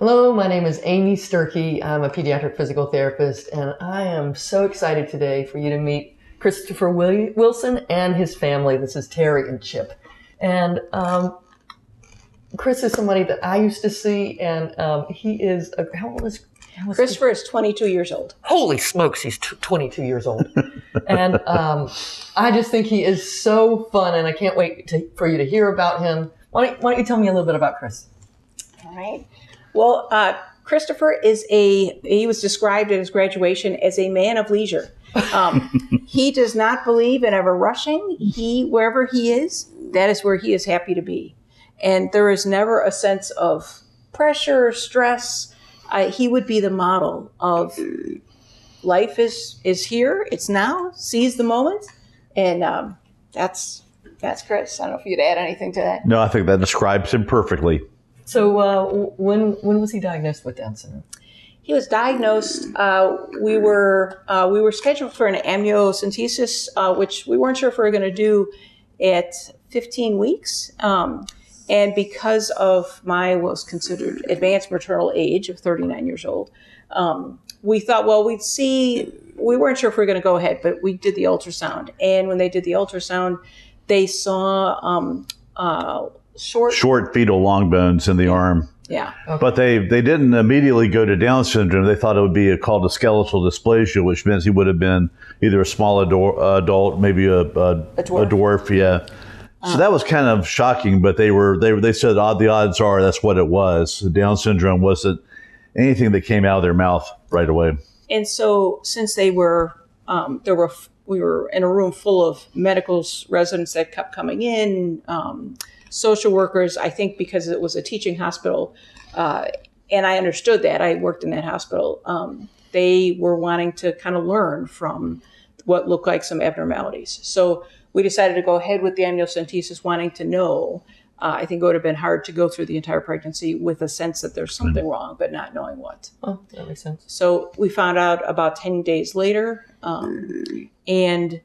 Hello, my name is Amy Sturkey. I'm a pediatric physical therapist, and I am so excited today for you to meet Christopher Wilson and his family. This is Terry and Chip. And Chris is somebody that I used to see, and he is, how old is Christopher is 22 years old. Holy smokes, he's 22 years old. And I just think he is so fun, and I can't wait for you to hear about him. Why don't you tell me a little bit about Chris? All right. Well, Christopher he was described at his graduation as a man of leisure. He does not believe in ever rushing. Wherever he is, that is where he is happy to be. And there is never a sense of pressure, stress. He would be the model of life is here, it's now, seize the moment. And that's Chris. I don't know if you'd add anything to that. No, I think that describes him perfectly. So when was he diagnosed with Down syndrome? He was diagnosed. We were scheduled for an amniocentesis, which we weren't sure if we were going to do at 15 weeks. And because of my what was considered advanced maternal age of 39 years old, we thought, well, we'd see. We weren't sure if we were going to go ahead, but we did the ultrasound. And when they did the ultrasound, they saw short fetal long bones in the arm. Yeah. Okay. But they didn't immediately go to Down syndrome. They thought it would be called a skeletal dysplasia, which means he would have been either a small adult, maybe a dwarf. Yeah. So that was kind of shocking, but they said the odds are that's what it was. Down syndrome wasn't anything that came out of their mouth right away. And so since we were in a room full of medical residents that kept coming in, social workers, I think because it was a teaching hospital, and I understood that, I worked in that hospital, they were wanting to kind of learn from what looked like some abnormalities. So we decided to go ahead with the amniocentesis, wanting to know. I think it would have been hard to go through the entire pregnancy with a sense that there's something wrong, but not knowing what. Oh, that makes sense. So we found out about 10 days later, and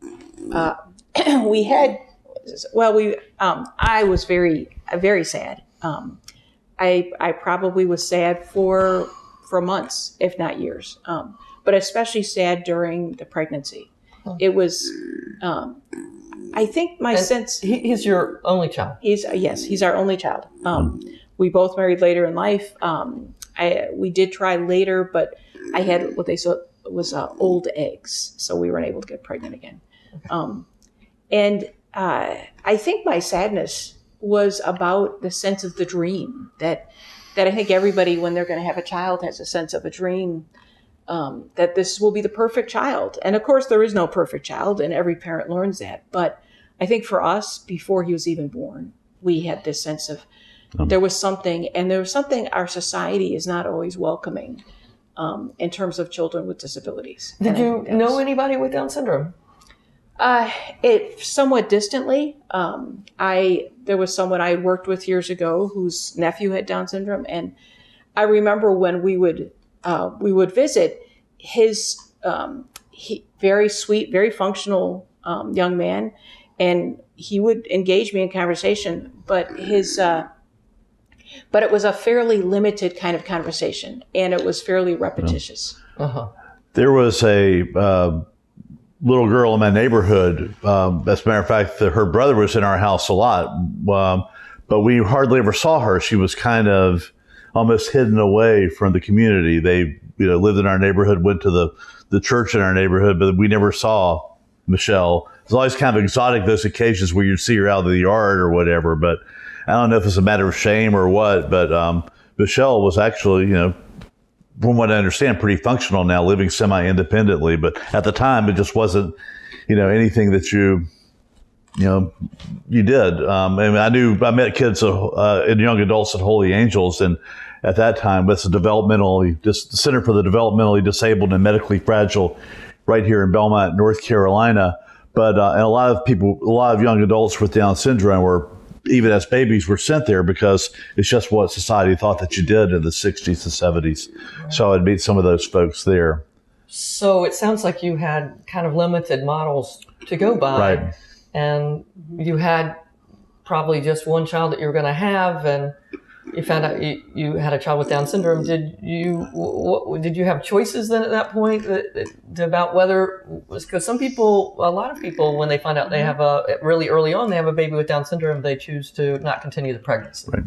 we had, I was very, very sad. I probably was sad for months, if not years, but especially sad during the pregnancy. It was, I think my sense. He's your only child. He's our only child. We both married later in life. We did try later, but I had what they said was old eggs, so we weren't able to get pregnant again. And I think my sadness was about the sense of the dream that I think everybody, when they're going to have a child, has a sense of a dream that this will be the perfect child. And of course, there is no perfect child, and every parent learns that. But I think for us, before he was even born, we had this sense of there was something our society is not always welcoming in terms of children with disabilities. Did you know anybody with Down syndrome? It somewhat distantly. There was someone I had worked with years ago whose nephew had Down syndrome, and I remember when we would visit his very sweet, very functional young man, and he would engage me in conversation, but it was a fairly limited kind of conversation, and it was fairly repetitious. Uh-huh. There was a little girl in my neighborhood. As a matter of fact, her brother was in our house a lot, but we hardly ever saw her. She was kind of almost hidden away from the community. They lived in our neighborhood, went to the church in our neighborhood, but we never saw Michelle. It was always kind of exotic, those occasions where you'd see her out of the yard or whatever, but I don't know if it's a matter of shame or what, but Michelle was actually, from what I understand, pretty functional now, living semi-independently. But at the time, it just wasn't, anything that you did. I met kids and young adults at Holy Angels, and at that time, that's the Center for the Developmentally Disabled and Medically Fragile, right here in Belmont, North Carolina. But and a lot of young adults with Down syndrome were, even as babies, were sent there because it's just what society thought that you did in the 60s and 70s. Right. So I'd meet some of those folks there. So it sounds like you had kind of limited models to go by. Right. And you had probably just one child that you were going to have. And you found out you had a child with Down syndrome, did you have choices then at that point about whether, because a lot of people, when they find out they have really early on, they have a baby with Down syndrome, they choose to not continue the pregnancy. Right.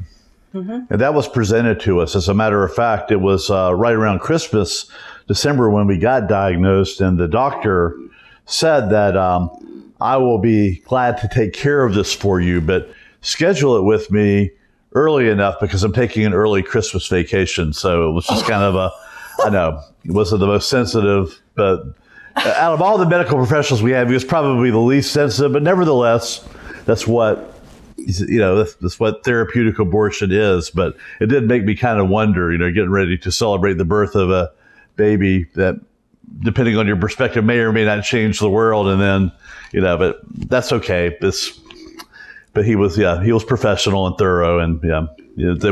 And that was presented to us. As a matter of fact, it was right around Christmas, December, when we got diagnosed, and the doctor said that I will be glad to take care of this for you, but schedule it with me early enough because I'm taking an early Christmas vacation. So it was just kind of I know, it wasn't the most sensitive, but out of all the medical professionals we have, he was probably the least sensitive, but nevertheless, that's what that's what therapeutic abortion is. But it did make me kind of wonder, getting ready to celebrate the birth of a baby that, depending on your perspective, may or may not change the world. And then, but that's okay. But he was professional and thorough. And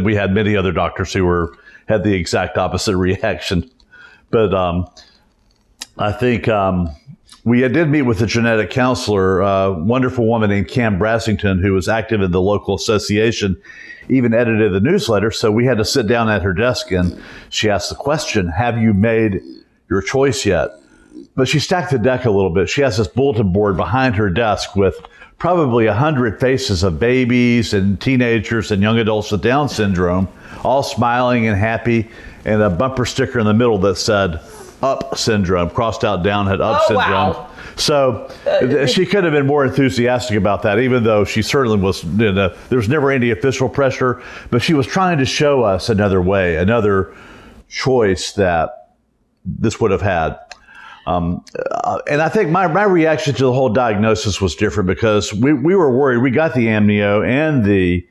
we had many other doctors who had the exact opposite reaction. But I think we did meet with a genetic counselor, a wonderful woman named Cam Brassington, who was active in the local association, even edited the newsletter. So we had to sit down at her desk, and she asked the question, have you made your choice yet? But she stacked the deck a little bit. She has this bulletin board behind her desk with probably 100 faces of babies and teenagers and young adults with Down syndrome, all smiling and happy, and a bumper sticker in the middle that said, Up syndrome, crossed out down, had up syndrome. Wow. So she could have been more enthusiastic about that, even though she certainly was, there was never any official pressure, but she was trying to show us another way, another choice that this would have had. And I think my reaction to the whole diagnosis was different because we were worried. We got the amnio and the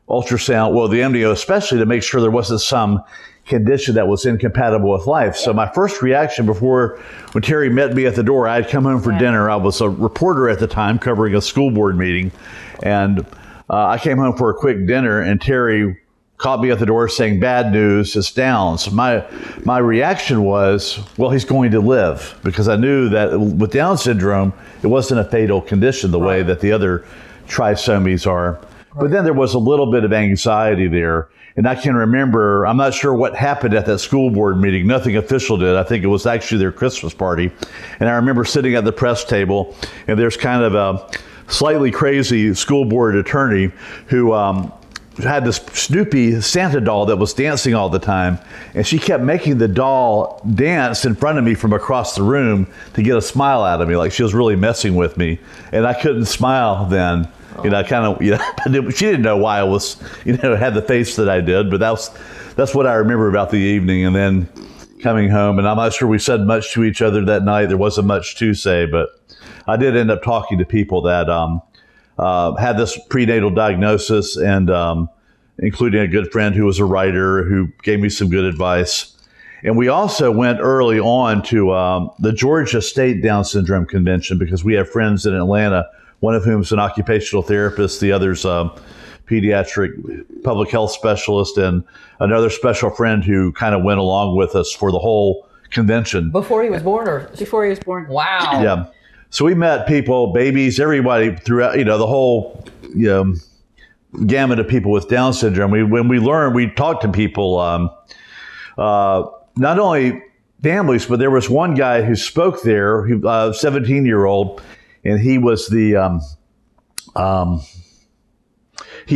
ultrasound, well, the amnio especially, to make sure there wasn't some condition that was incompatible with life. So my first reaction when Terry met me at the door, I had come home for dinner. I was a reporter at the time covering a school board meeting. And I came home for a quick dinner, and Terry caught me at the door saying, bad news, it's Down. So my reaction was, well, he's going to live, because I knew that with Down syndrome, it wasn't a fatal condition the way that the other trisomies are. Right. But then there was a little bit of anxiety there. And I can remember, I'm not sure what happened at that school board meeting. Nothing official did. I think it was actually their Christmas party. And I remember sitting at the press table, and there's kind of a slightly crazy school board attorney who had this Snoopy Santa doll that was dancing all the time. And she kept making the doll dance in front of me from across the room to get a smile out of me, like she was really messing with me. And I couldn't smile then. She didn't know why I was, had the face that I did, but that's what I remember about the evening. And then coming home, and I'm not sure we said much to each other that night. There wasn't much to say, but I did end up talking to people that had this prenatal diagnosis, and including a good friend who was a writer who gave me some good advice. And we also went early on to the Georgia State Down Syndrome Convention, because we have friends in Atlanta, one of whom is an occupational therapist, the other's a pediatric public health specialist, and another special friend who kind of went along with us for the whole convention. Before he was born, or? Before he was born. Wow. Yeah. So we met people, babies, everybody throughout, the whole gamut of people with Down syndrome. When we talked to people, not only families, but there was one guy who spoke there, who 17-year-old, and he was he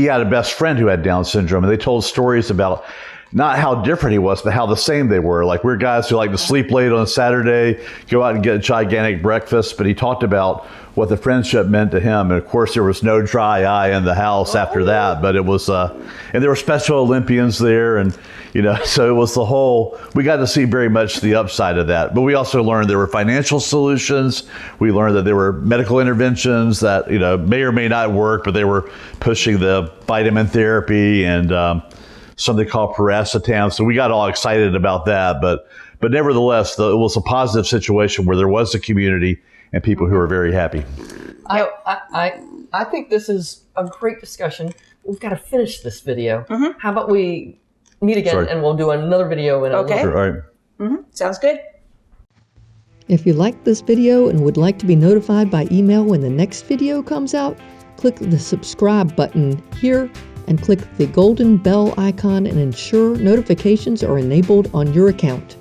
had a best friend who had Down syndrome, and they told stories about not how different he was, but how the same they were. Like, we're guys who like to sleep late on a Saturday, go out and get a gigantic breakfast, but he talked about what the friendship meant to him. And of course, there was no dry eye in the house after that, but it was, and there were Special Olympians there, and, so it was we got to see very much the upside of that. But we also learned there were financial solutions. We learned that there were medical interventions that, may or may not work, but they were pushing the vitamin therapy and, something called paracetam. So we got all excited about that. But nevertheless, it was a positive situation where there was a community and people who were very happy. I think this is a great discussion. We've got to finish this video. Mm-hmm. How about we meet again and we'll do another video in a little bit. All right. Mm-hmm. Sounds good. If you liked this video and would like to be notified by email when the next video comes out, click the subscribe button here and click the golden bell icon and ensure notifications are enabled on your account.